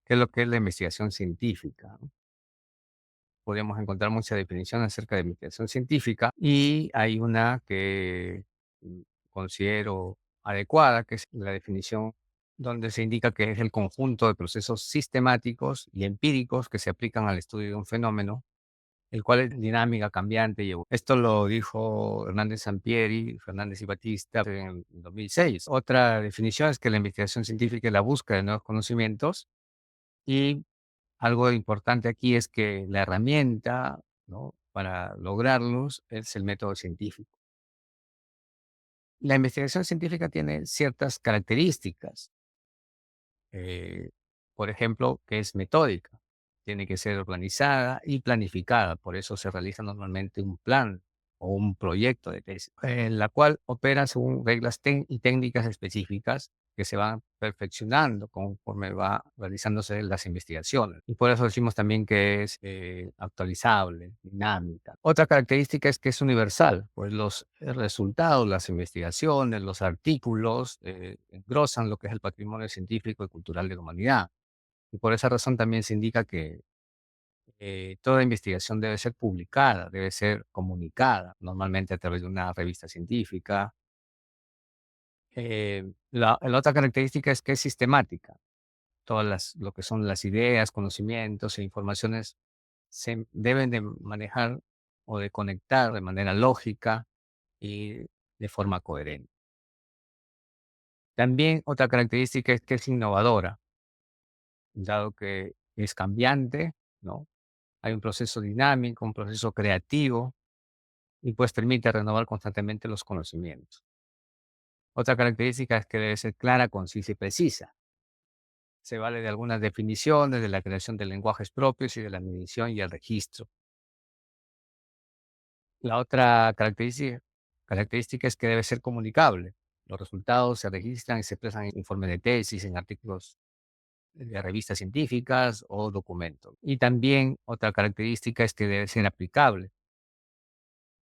qué es lo que es la investigación científica, ¿no? Podríamos encontrar muchas definiciones acerca de investigación científica y hay una que considero adecuada, que es la definición donde se indica que es el conjunto de procesos sistemáticos y empíricos que se aplican al estudio de un fenómeno, el cual es dinámica, cambiante y esto lo dijo Hernández Sampieri, Fernández y Batista en 2006. Otra definición es que la investigación científica es la búsqueda de nuevos conocimientos y algo importante aquí es que la herramienta, ¿no?, para lograrlos es el método científico. La investigación científica tiene ciertas características, eh, por ejemplo, que es metódica. Tiene que ser organizada y planificada, por eso se realiza normalmente un plan o un proyecto de tesis, en la cual opera según reglas y técnicas específicas que se van perfeccionando conforme va realizándose las investigaciones. Y por eso decimos también que es actualizable, dinámica. Otra característica es que es universal, pues los resultados, las investigaciones, los artículos engrosan lo que es el patrimonio científico y cultural de la humanidad. Y por esa razón también se indica que toda investigación debe ser publicada, debe ser comunicada, normalmente a través de una revista científica. La otra característica es que es sistemática. Lo que son las ideas, conocimientos e informaciones se deben de manejar o de conectar de manera lógica y de forma coherente. También otra característica es que es innovadora, dado que es cambiante, ¿no? Hay un proceso dinámico, un proceso creativo y pues permite renovar constantemente los conocimientos. Otra característica es que debe ser clara, concisa y precisa. Se vale de algunas definiciones, de la creación de lenguajes propios y de la medición y el registro. La otra característica es que debe ser comunicable. Los resultados se registran y se expresan en informes de tesis, en artículos de revistas científicas o documentos. Y también otra característica es que debe ser aplicable.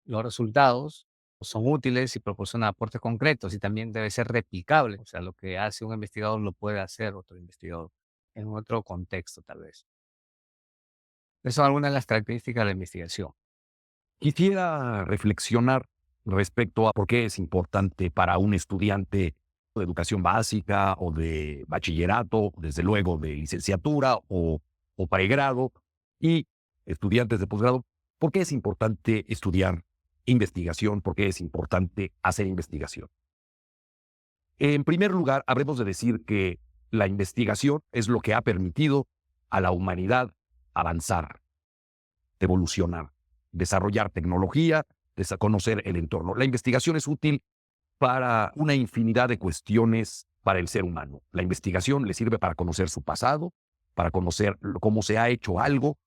Los resultados son útiles y proporcionan aportes concretos y también debe ser replicable. O sea, lo que hace un investigador lo puede hacer otro investigador en otro contexto, tal vez. Esas son algunas de las características de la investigación. Quisiera reflexionar respecto a por qué es importante para un estudiante de educación básica o de bachillerato, desde luego de licenciatura o pregrado y estudiantes de posgrado, por qué es importante estudiar investigación, por qué es importante hacer investigación. En primer lugar, habremos de decir que la investigación es lo que ha permitido a la humanidad avanzar, evolucionar, desarrollar tecnología, conocer el entorno. La investigación es útil para una infinidad de cuestiones para el ser humano. La investigación le sirve para conocer su pasado, para conocer cómo se ha hecho algo,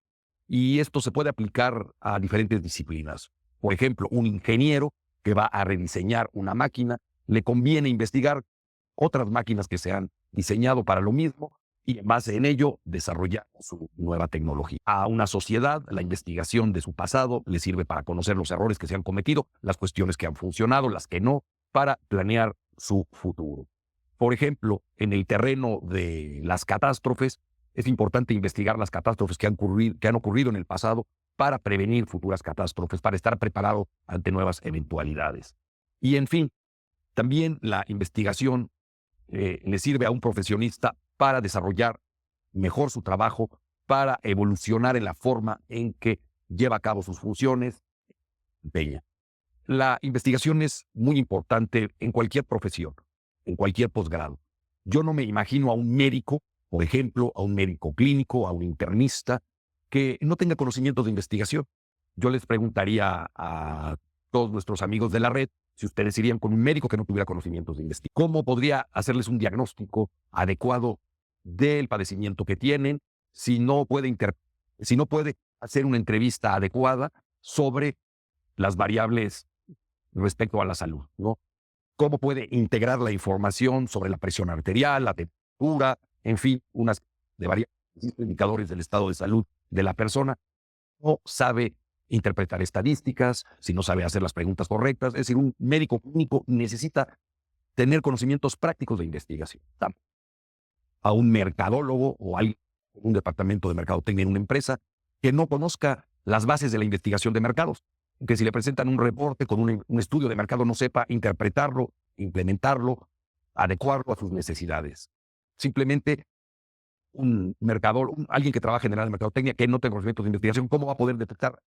y esto se puede aplicar a diferentes disciplinas. Por ejemplo, un ingeniero que va a rediseñar una máquina, le conviene investigar otras máquinas que se han diseñado para lo mismo y en base en ello desarrollar su nueva tecnología. A una sociedad, la investigación de su pasado le sirve para conocer los errores que se han cometido, las cuestiones que han funcionado, las que no, para planear su futuro. Por ejemplo, en el terreno de las catástrofes, es importante investigar las catástrofes que han ocurrido en el pasado para prevenir futuras catástrofes, para estar preparado ante nuevas eventualidades. Y en fin, también la investigación le sirve a un profesionista para desarrollar mejor su trabajo, para evolucionar en la forma en que lleva a cabo sus funciones, empeña. La investigación es muy importante en cualquier profesión, en cualquier posgrado. Yo no me imagino a un médico, por ejemplo, a un médico clínico, a un internista, que no tenga conocimientos de investigación. Yo les preguntaría a todos nuestros amigos de la red si ustedes irían con un médico que no tuviera conocimientos de investigación. ¿Cómo podría hacerles un diagnóstico adecuado del padecimiento que tienen si no puede hacer una entrevista adecuada sobre las variables respecto a la salud, ¿no? ¿Cómo puede integrar la información sobre la presión arterial, la temperatura, en fin, unas de varios indicadores del estado de salud de la persona? No sabe interpretar estadísticas, si no sabe hacer las preguntas correctas. Es decir, un médico clínico necesita tener conocimientos prácticos de investigación. A un mercadólogo o alguien un departamento de mercadotecnia en una empresa que no conozca las bases de la investigación de mercados, que si le presentan un reporte con un estudio de mercado no sepa interpretarlo, implementarlo, adecuarlo a sus necesidades. Simplemente un mercador, alguien que trabaja en el área de mercadotecnia que no tenga conocimientos de investigación, ¿cómo va a poder detectar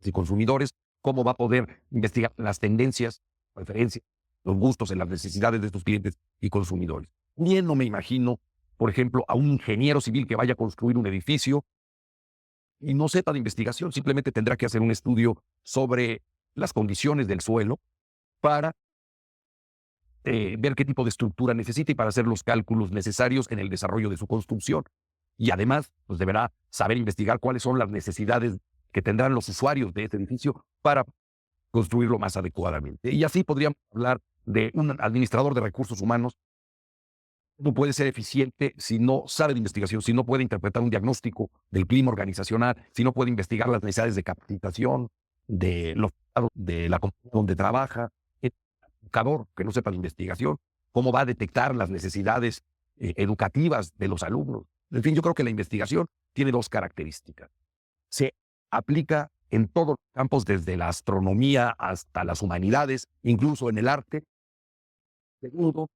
si consumidores? ¿Cómo va a poder investigar las tendencias, preferencias, los gustos en las necesidades de sus clientes y consumidores? Bien, no me imagino, por ejemplo, a un ingeniero civil que vaya a construir un edificio y no sepa de investigación, simplemente tendrá que hacer un estudio sobre las condiciones del suelo para ver qué tipo de estructura necesita y para hacer los cálculos necesarios en el desarrollo de su construcción. Y además, pues deberá saber investigar cuáles son las necesidades que tendrán los usuarios de este edificio para construirlo más adecuadamente. Y así podríamos hablar de un administrador de recursos humanos. No puede ser eficiente si no sabe de investigación, si no puede interpretar un diagnóstico del clima organizacional, si no puede investigar las necesidades de capacitación de la compañía donde trabaja. El educador que no sepa de investigación, ¿cómo va a detectar las necesidades educativas de los alumnos? En fin, yo creo que la investigación tiene dos características. Se aplica en todos los campos, desde la astronomía hasta las humanidades, incluso en el arte. Segundo,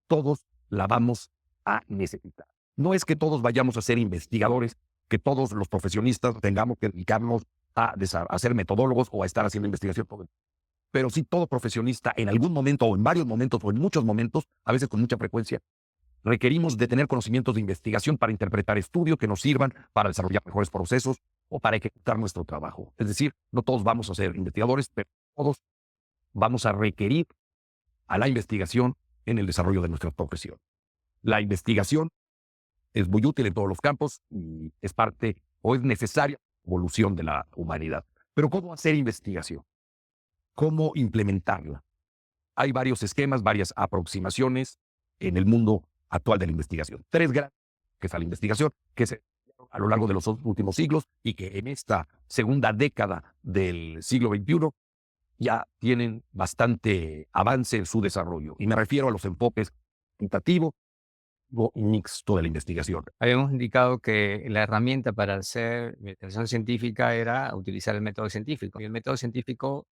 todos la vamos a necesitar. No es que todos vayamos a ser investigadores, que todos los profesionistas tengamos que dedicarnos a ser metodólogos o a estar haciendo investigación todo el tiempo. Pero sí, todo profesionista en algún momento o en varios momentos o en muchos momentos, a veces con mucha frecuencia, requerimos de tener conocimientos de investigación para interpretar estudios que nos sirvan para desarrollar mejores procesos o para ejecutar nuestro trabajo. Es decir, no todos vamos a ser investigadores, pero todos vamos a requerir a la investigación en el desarrollo de nuestra profesión. La investigación es muy útil en todos los campos y es parte o es necesaria evolución de la humanidad. Pero ¿cómo hacer investigación? ¿Cómo implementarla? Hay varios esquemas, varias aproximaciones en el mundo actual de la investigación. Tres grandes que es la investigación, que se a lo largo de los últimos siglos y que en esta segunda década del siglo XXI ya tienen bastante avance en su desarrollo. Y me refiero a los enfoques cuantitativo y mixto de la investigación. Habíamos indicado que la herramienta para hacer investigación científica era utilizar el método científico. Y el método científico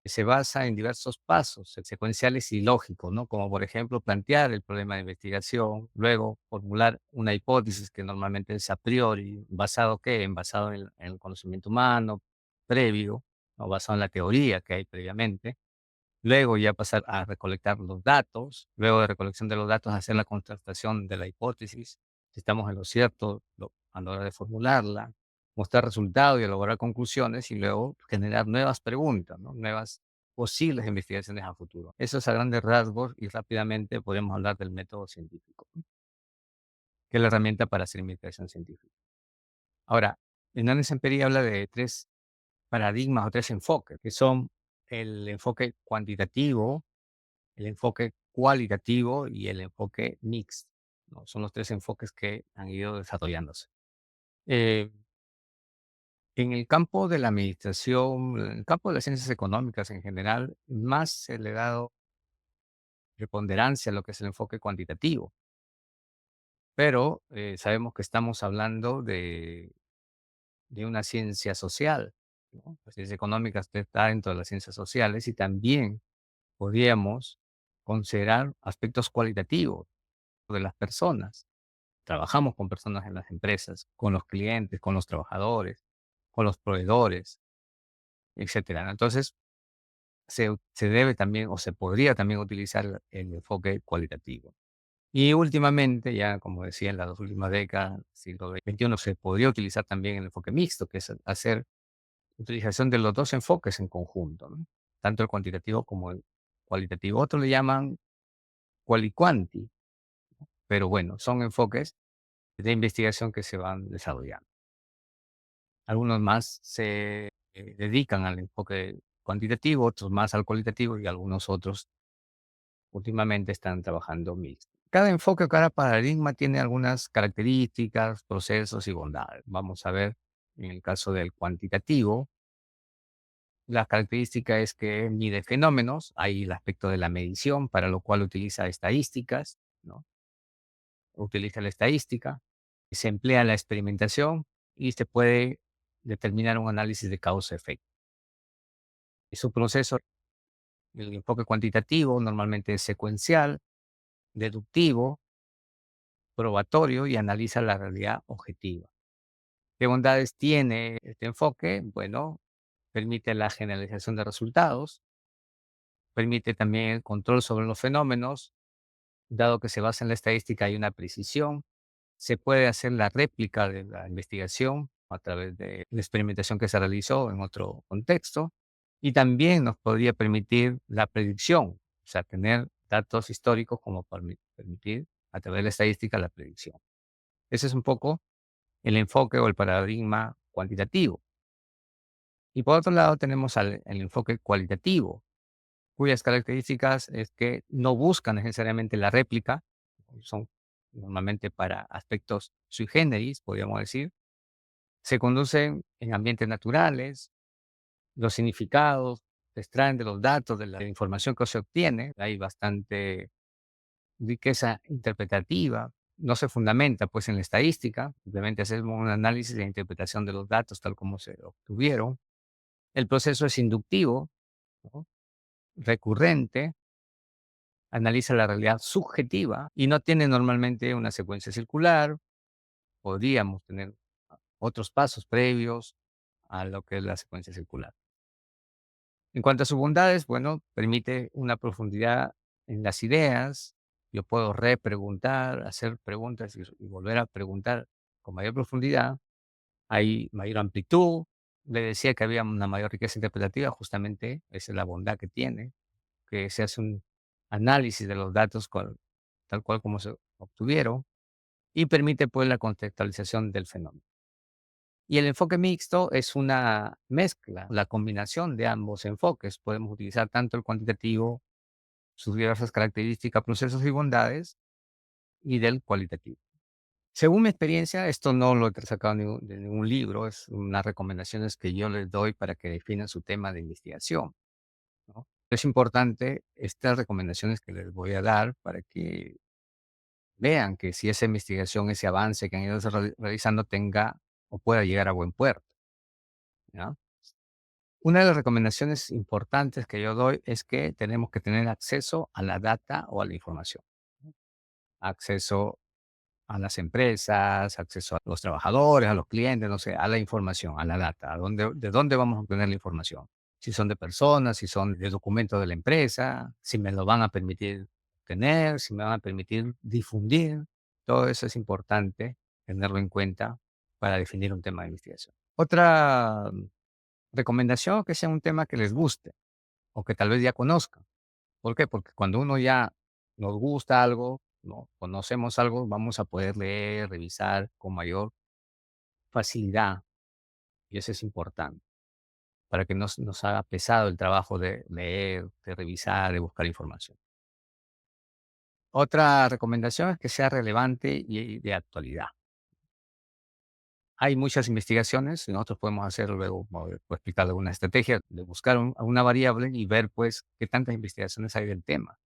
se basa en diversos pasos secuenciales y lógicos, ¿no? Como por ejemplo plantear el problema de investigación, luego formular una hipótesis que normalmente es a priori, basado ¿qué? Basado en el conocimiento humano previo, o basado en la teoría que hay previamente. Luego ya pasar a recolectar los datos, luego de recolección de los datos hacer la contrastación de la hipótesis, si estamos en lo cierto a la hora de formularla, mostrar resultados y elaborar conclusiones y luego generar nuevas preguntas, ¿no? Nuevas posibles investigaciones a futuro. Eso es a grandes rasgos y rápidamente podemos hablar del método científico, ¿no? Que es la herramienta para hacer investigación científica. Ahora, Hernández Emperi habla de tres paradigmas o tres enfoques, que son el enfoque cuantitativo, el enfoque cualitativo y el enfoque mixto, ¿no? Son los tres enfoques que han ido desarrollándose. Eh, en el campo de la administración, en el campo de las ciencias económicas en general, más se le ha dado preponderancia a lo que es el enfoque cuantitativo, pero sabemos que estamos hablando de una ciencia social, ¿no? Las ciencias económicas está dentro de las ciencias sociales y también podríamos considerar aspectos cualitativos de las personas. Trabajamos con personas en las empresas, con los clientes, con los trabajadores, con los proveedores, etcétera, ¿no? Entonces, se debe también o se podría también utilizar el enfoque cualitativo. Y últimamente, ya como decía, en las dos últimas décadas, siglo XXI, se podría utilizar también el enfoque mixto, que es hacer utilización de los dos enfoques en conjunto, ¿no? Tanto el cuantitativo como el cualitativo. Otros le llaman quali-quanti, pero bueno, son enfoques de investigación que se van desarrollando. Algunos más se dedican al enfoque cuantitativo, otros más al cualitativo y algunos otros últimamente están trabajando mixto. Cada enfoque o cada paradigma tiene algunas características, procesos y bondades. Vamos a ver en el caso del cuantitativo, la característica es que mide fenómenos, hay el aspecto de la medición, para lo cual utiliza estadísticas, ¿no? Utiliza la estadística. Se emplea la experimentación y se puede determinar un análisis de causa-efecto. Es un proceso, el enfoque cuantitativo normalmente es secuencial, deductivo, probatorio y analiza la realidad objetiva. ¿Qué bondades tiene este enfoque? Bueno, permite la generalización de resultados, permite también el control sobre los fenómenos, dado que se basa en la estadística hay una precisión, se puede hacer la réplica de la investigación a través de la experimentación que se realizó en otro contexto y también nos podría permitir la predicción, o sea, tener datos históricos como permitir a través de la estadística la predicción. Ese es un poco el enfoque o el paradigma cuantitativo. Y por otro lado tenemos el enfoque cualitativo, cuyas características es que no buscan necesariamente la réplica, son normalmente para aspectos sui generis, podríamos decir, se conducen en ambientes naturales, los significados se extraen de los datos, de la información que se obtiene, hay bastante riqueza interpretativa, no se fundamenta pues en la estadística, simplemente hacemos un análisis e interpretación de los datos tal como se obtuvieron. El proceso es inductivo, ¿no? Recurrente, analiza la realidad subjetiva y no tiene normalmente una secuencia circular. Podríamos tener otros pasos previos a lo que es la secuencia circular. En cuanto a sus bondades, bueno, permite una profundidad en las ideas. Yo puedo repreguntar, hacer preguntas y volver a preguntar con mayor profundidad. Hay mayor amplitud. Le decía que había una mayor riqueza interpretativa, justamente esa es la bondad que tiene, que se hace un análisis de los datos tal cual como se obtuvieron y permite pues la contextualización del fenómeno. Y el enfoque mixto es una mezcla, la combinación de ambos enfoques. Podemos utilizar tanto el cuantitativo, sus diversas características, procesos y bondades, y del cualitativo. Según mi experiencia, esto no lo he sacado de ningún libro, es unas recomendaciones que yo les doy para que definan su tema de investigación, ¿no? Es importante estas recomendaciones que les voy a dar para que vean que si esa investigación, ese avance que han ido realizando tenga o pueda llegar a buen puerto, ¿ya? Una de las recomendaciones importantes que yo doy es que tenemos que tener acceso a la data o a la información, acceso a las empresas, acceso a los trabajadores, a los clientes, no sé, a la información, a la data, de dónde vamos a obtener la información. Si son de personas, si son de documentos de la empresa, si me lo van a permitir tener, si me van a permitir difundir. Todo eso es importante tenerlo en cuenta para definir un tema de investigación. Otra recomendación, que sea un tema que les guste o que tal vez ya conozcan. ¿Por qué? Porque cuando uno ya nos gusta algo, ¿no? Conocemos algo, vamos a poder leer, revisar con mayor facilidad. Y eso es importante para que no nos haga pesado el trabajo de leer, de revisar, de buscar información. Otra recomendación es que sea relevante y de actualidad. Hay muchas investigaciones, y nosotros podemos hacer luego, puedo explicar alguna estrategia de buscar una variable y ver pues qué tantas investigaciones hay del tema.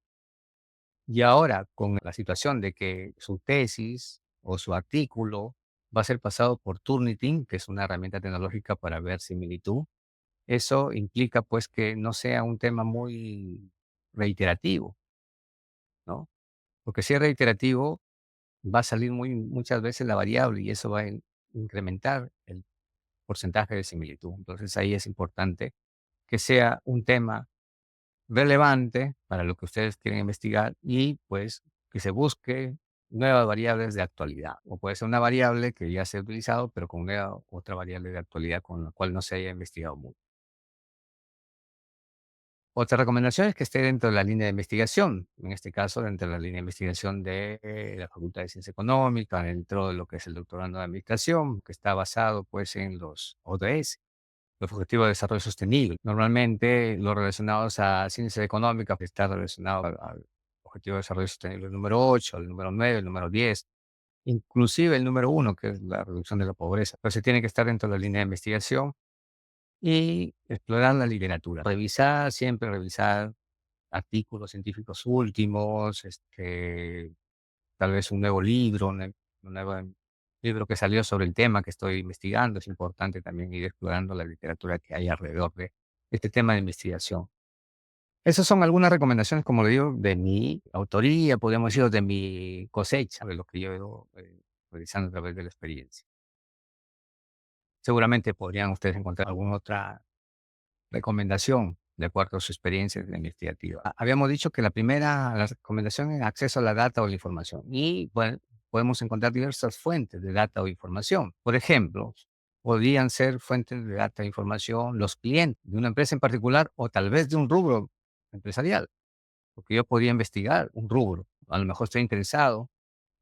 Y ahora, con la situación de que su tesis o su artículo va a ser pasado por Turnitin, que es una herramienta tecnológica para ver similitud, eso implica pues que no sea un tema muy reiterativo, ¿no? Porque si es reiterativo, va a salir muchas veces la variable y eso va a incrementar el porcentaje de similitud. Entonces ahí es importante que sea un tema relevante para lo que ustedes quieren investigar y pues que se busque nuevas variables de actualidad. O puede ser una variable que ya se ha utilizado, pero con una otra variable de actualidad con la cual no se haya investigado mucho. Otra recomendación es que esté dentro de la línea de investigación, en este caso dentro de la línea de investigación de la Facultad de Ciencia Económica, dentro de lo que es el doctorado de Administración, que está basado pues en los ODS, los Objetivos de Desarrollo Sostenible. Normalmente los relacionados a ciencias económicas está relacionado al Objetivo de Desarrollo Sostenible número 8, el número 9, el número 10, inclusive el número 1, que es la reducción de la pobreza. Pero se tiene que estar dentro de la línea de investigación y explorar la literatura. Revisar, siempre revisar artículos científicos últimos, tal vez un nuevo libro, una nueva libro que salió sobre el tema que estoy investigando. Es importante también ir explorando la literatura que hay alrededor de este tema de investigación. Esas son algunas recomendaciones, como le digo, de mi autoría, podríamos decir, de mi cosecha, de lo que yo he ido realizando a través de la experiencia. Seguramente podrían ustedes encontrar alguna otra recomendación de acuerdo a su experiencia investigativa. Habíamos dicho que la recomendación es acceso a la data o la información. Y bueno, podemos encontrar diversas fuentes de data o información. Por ejemplo, podrían ser fuentes de data e información los clientes de una empresa en particular o tal vez de un rubro empresarial. Porque yo podría investigar un rubro. A lo mejor estoy interesado,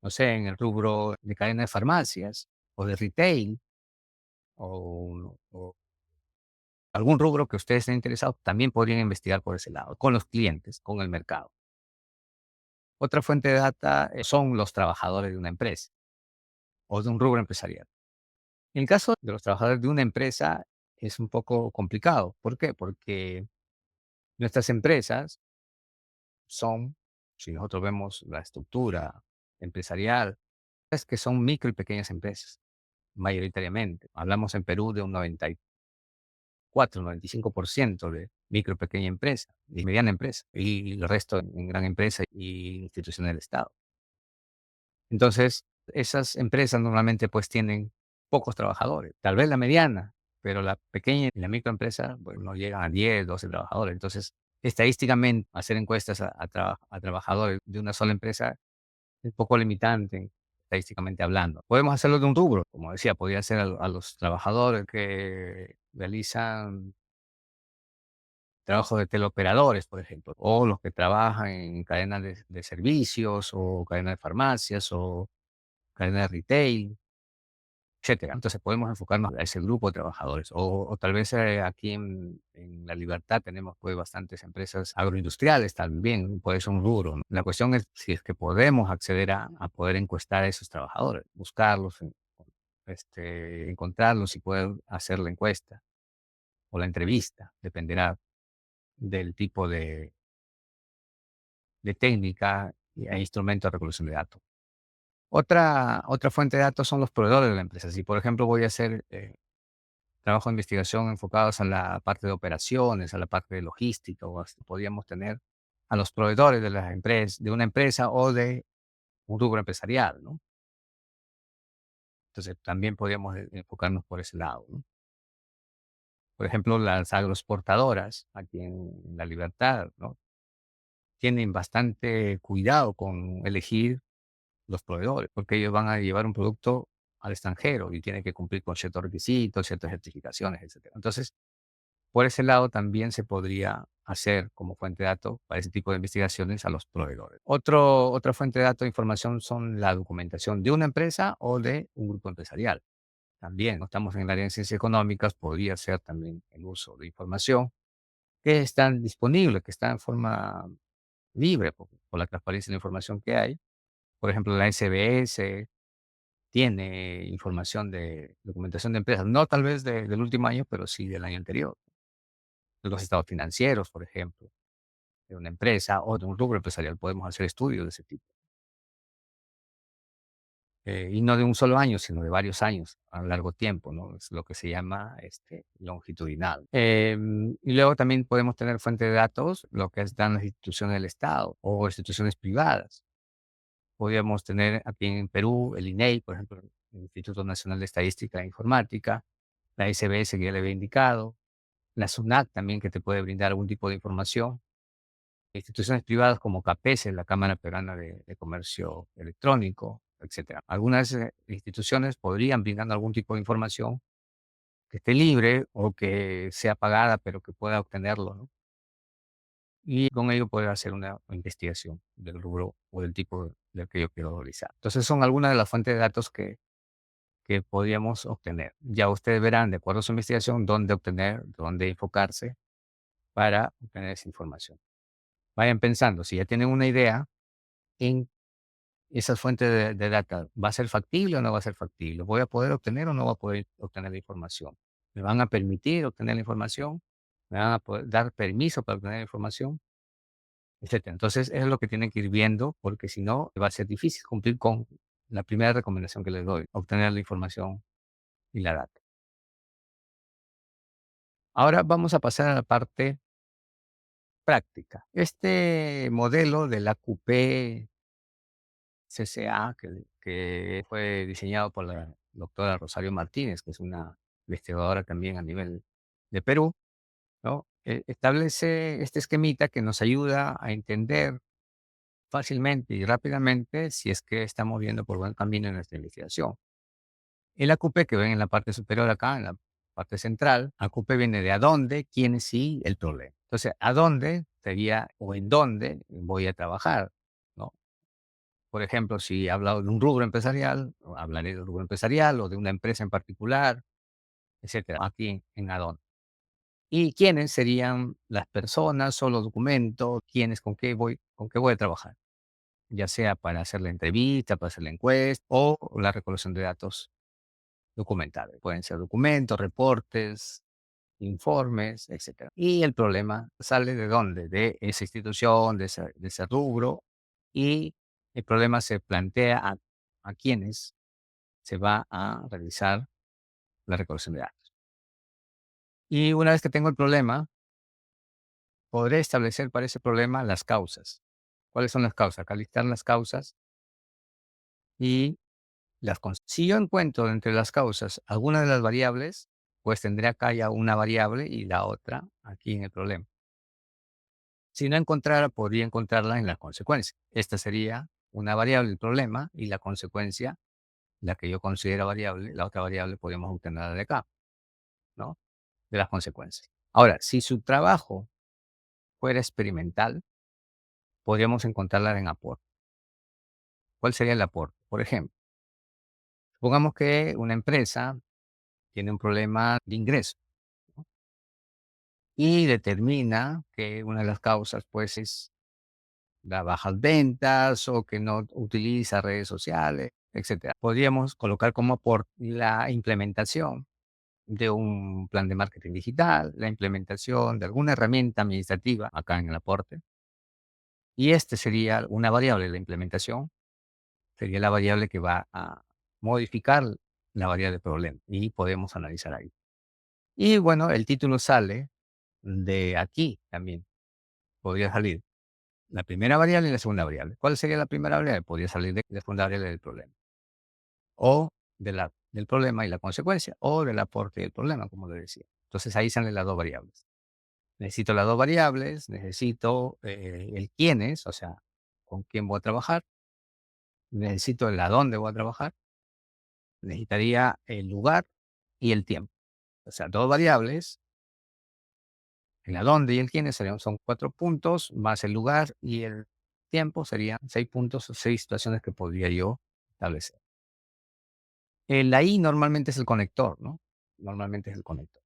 no sé, en el rubro de cadena de farmacias o de retail o algún rubro que ustedes estén interesados, también podrían investigar por ese lado, con los clientes, con el mercado. Otra fuente de data son los trabajadores de una empresa o de un rubro empresarial. En el caso de los trabajadores de una empresa es un poco complicado. ¿Por qué? Porque nuestras empresas son, si nosotros vemos la estructura empresarial, es que son micro y pequeñas empresas, mayoritariamente. Hablamos en Perú de un 95% de micro y pequeña empresa y mediana empresa, y el resto en gran empresa y instituciones del Estado. Entonces, esas empresas normalmente pues tienen pocos trabajadores, tal vez la mediana, pero la pequeña y la microempresa pues, no llegan a 10, 12 trabajadores. Entonces, estadísticamente, hacer encuestas a trabajadores de una sola empresa es un poco limitante, estadísticamente hablando. Podemos hacerlo de un rubro, como decía, podría ser a los trabajadores que realizan trabajo de teleoperadores, por ejemplo, o los que trabajan en cadenas de servicios, o cadenas de farmacias, o cadenas de retail, etcétera. Entonces podemos enfocarnos a ese grupo de trabajadores. O tal vez aquí en La Libertad tenemos pues bastantes empresas agroindustriales también, puede ser un rubro, ¿no? La cuestión es si es que podemos acceder a poder encuestar a esos trabajadores, buscarlos, encontrarlos y poder hacer la encuesta o la entrevista, dependerá del tipo de técnica e instrumento de recolección de datos. Otra fuente de datos son los proveedores de la empresa. Si, por ejemplo, voy a hacer trabajo de investigación enfocados a la parte de operaciones, a la parte de logística, o hasta podríamos tener a los proveedores de las empresas, de una empresa o de un rubro empresarial, ¿no? Entonces, también podríamos enfocarnos por ese lado, ¿no? Por ejemplo, las agroexportadoras aquí en La Libertad, ¿no? Tienen bastante cuidado con elegir los proveedores, porque ellos van a llevar un producto al extranjero y tienen que cumplir con ciertos requisitos, ciertas certificaciones, etcétera. Entonces, por ese lado también se podría hacer como fuente de datos para ese tipo de investigaciones a los proveedores. Otra fuente de datos de información son la documentación de una empresa o de un grupo empresarial. También, no estamos en el área de ciencias económicas, podría ser también el uso de información que está disponible, que está en forma libre por la transparencia de la información que hay. Por ejemplo, la SBS tiene información de documentación de empresas, no tal vez del último año, pero sí del año anterior. De los estados financieros, por ejemplo, de una empresa o de un rubro empresarial. Podemos hacer estudios de ese tipo. Y no de un solo año, sino de varios años, a largo tiempo, ¿no? Es lo que se llama longitudinal. Y luego también podemos tener fuente de datos, lo que dan las instituciones del Estado o instituciones privadas. Podríamos tener aquí en Perú el INEI, por ejemplo, el Instituto Nacional de Estadística e Informática, la SBS que ya le había indicado, la SUNAT también que te puede brindar algún tipo de información, instituciones privadas como CAPESE, la Cámara Peruana de Comercio Electrónico, etcétera. Algunas instituciones podrían brindar algún tipo de información que esté libre o que sea pagada, pero que pueda obtenerlo, ¿no? Y con ello poder hacer una investigación del rubro o del tipo del que yo quiero realizar. Entonces son algunas de las fuentes de datos que podríamos obtener. Ya ustedes verán, de acuerdo a su investigación, dónde obtener, dónde enfocarse para obtener esa información. Vayan pensando, si ya tienen una idea en esas fuentes de data, ¿va a ser factible o no va a ser factible? ¿Voy a poder obtener o no voy a poder obtener la información? ¿Me van a permitir obtener la información? ¿Me van a poder dar permiso para obtener la información? Etcétera. Entonces, eso es lo que tienen que ir viendo, porque si no, va a ser difícil cumplir con la primera recomendación que les doy, obtener la información y la data. Ahora vamos a pasar a la parte práctica. Este modelo de la QP CCA, que fue diseñado por la doctora Rosario Martínez, que es una investigadora también a nivel de Perú, ¿no? Establece este esquemita que nos ayuda a entender fácilmente y rápidamente si es que estamos viendo por buen camino en nuestra investigación. El AQP que ven en la parte superior acá, en la parte central, AQP viene de a dónde, quiénes y el problema. Entonces, a dónde sería o en dónde voy a trabajar, ¿no? Por ejemplo, si he hablado de un rubro empresarial, hablaré del rubro empresarial o de una empresa en particular, etcétera. Aquí en a dónde. ¿Y quiénes serían las personas o los documentos? ¿Quiénes, con qué voy a trabajar? Ya sea para hacer la entrevista, para hacer la encuesta o la recolección de datos documentales. Pueden ser documentos, reportes, informes, etcétera. Y el problema sale de dónde, de esa institución, de ese rubro, y el problema se plantea a quiénes se va a realizar la recolección de datos. Y una vez que tengo el problema, podré establecer para ese problema las causas. ¿Cuáles son las causas? Acá listar las causas y si yo encuentro entre las causas alguna de las variables, pues tendré acá ya una variable y la otra aquí en el problema. Si no encontrara, podría encontrarla en la consecuencia. Esta sería una variable del problema y la consecuencia, la que yo considero variable, la otra variable podríamos obtenerla de acá, ¿no? De las consecuencias. Ahora, si su trabajo fuera experimental, podríamos encontrarla en aporte. ¿Cuál sería el aporte? Por ejemplo, supongamos que una empresa tiene un problema de ingreso, ¿no? Y determina que una de las causas, pues, es las bajas ventas o que no utiliza redes sociales, etcétera. Podríamos colocar como aporte la implementación de un plan de marketing digital, la implementación de alguna herramienta administrativa acá en el aporte. Y este sería una variable, la implementación, sería la variable que va a modificar la variable problema y podemos analizar ahí. Y bueno, el título sale de aquí también, podría salir la primera variable y la segunda variable. ¿Cuál sería la primera variable? Podría salir de la segunda variable del problema. O del problema y la consecuencia, o del aporte y el problema, como le decía. Entonces ahí salen las dos variables. Necesito las dos variables, necesito el quiénes, o sea, con quién voy a trabajar, necesito el a dónde voy a trabajar, necesitaría el lugar y el tiempo. O sea, dos variables, el a dónde y el quiénes son 4 puntos, más el lugar y el tiempo serían 6 puntos o 6 situaciones que podría yo establecer. El ahí normalmente es el conector, ¿no? Normalmente es el conector.